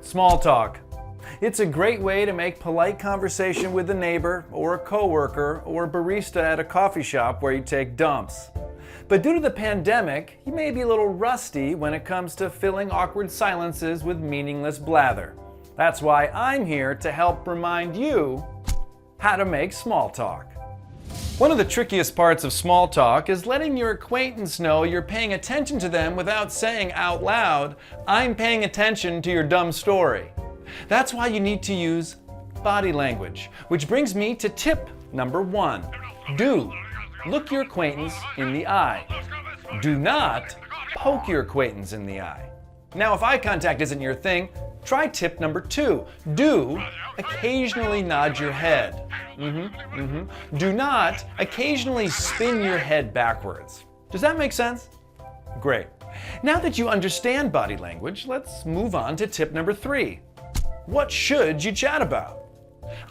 Small talk. It's a great way to make polite conversation with a neighbor or a coworker or a barista at a coffee shop where you take dumps. But due to the pandemic, you may be a little rusty when it comes to filling awkward silences with meaningless blather. That's why I'm here to help remind you how to make small talk. One of the trickiest parts of small talk is letting your acquaintance know you're paying attention to them without saying out loud, "I'm paying attention to your dumb story." That's why you need to use body language, which brings me to tip number 1. Do look your acquaintance in the eye. Do not poke your acquaintance in the eye. Now, if eye contact isn't your thing, try tip number 2. Do occasionally nod your head. Do not occasionally spin your head backwards. Does that make sense? Great. Now that you understand body language, let's move on to tip number 3. What should you chat about?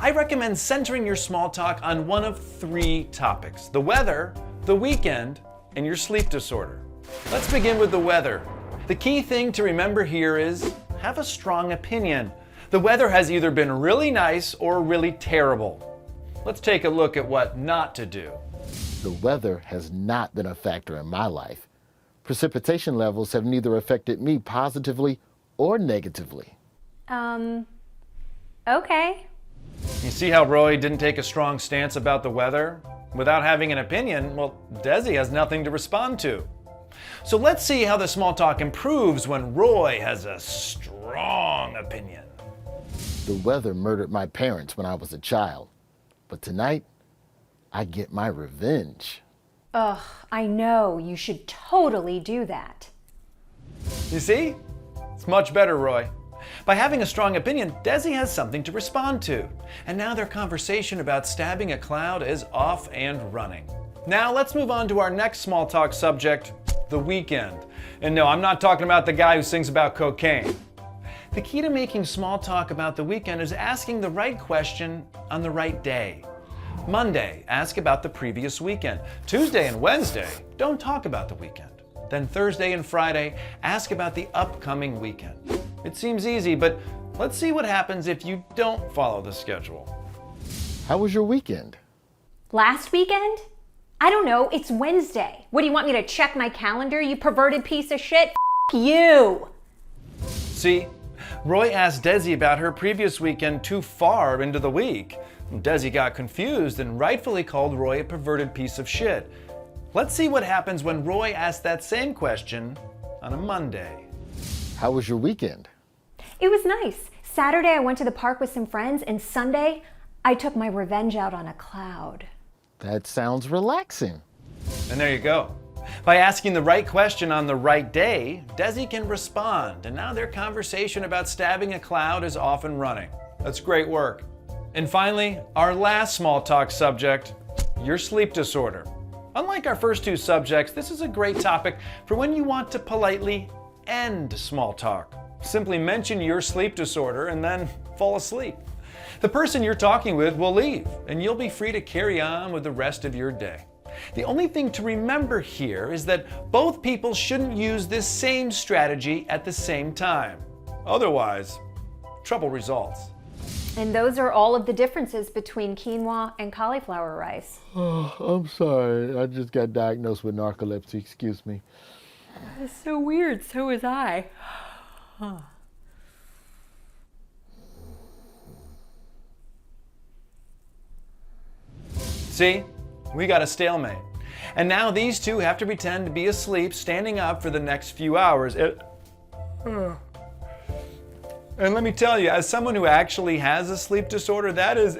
I recommend centering your small talk on one of 3 topics: the weather, the weekend, and your sleep disorder. Let's begin with the weather. The key thing to remember here is have a strong opinion. The weather has either been really nice or really terrible. Let's take a look at what not to do. The weather has not been a factor in my life. Precipitation levels have neither affected me positively or negatively. Okay. You see how Roy didn't take a strong stance about the weather? Without having an opinion, well, Desi has nothing to respond to. So let's see how the small talk improves when Roy has a strong opinion. The weather murdered my parents when I was a child. But tonight, I get my revenge. Ugh, I know. You should totally do that. You see? It's much better, Roy. By having a strong opinion, Desi has something to respond to. And now their conversation about stabbing a cloud is off and running. Now let's move on to our next small talk subject, the weekend. And no, I'm not talking about the guy who sings about cocaine. The key to making small talk about the weekend is asking the right question on the right day. Monday, ask about the previous weekend. Tuesday and Wednesday, don't talk about the weekend. Then Thursday and Friday, ask about the upcoming weekend. It seems easy, but let's see what happens if you don't follow the schedule. How was your weekend? Last weekend? I don't know. It's Wednesday. What, do you want me to check my calendar, you perverted piece of shit? F you! See, Roy asked Desi about her previous weekend too far into the week. Desi got confused and rightfully called Roy a perverted piece of shit. Let's see what happens when Roy asks that same question on a Monday. How was your weekend? It was nice. Saturday I went to the park with some friends, and Sunday I took my revenge out on a cloud. That sounds relaxing. And there you go. By asking the right question on the right day, Desi can respond, and now their conversation about stabbing a cloud is off and running. That's great work. And finally, our last small talk subject, your sleep disorder. Unlike our first 2 subjects, this is a great topic for when you want to politely end small talk. Simply mention your sleep disorder and then fall asleep. The person you're talking with will leave, and you'll be free to carry on with the rest of your day. The only thing to remember here is that both people shouldn't use this same strategy at the same time. Otherwise, trouble results. And those are all of the differences between quinoa and cauliflower rice. Oh, I'm sorry. I just got diagnosed with narcolepsy. Excuse me. That's so weird. So was I. See? We got a stalemate. And now these 2 have to pretend to be asleep, standing up for the next few hours. And let me tell you, as someone who actually has a sleep disorder, that is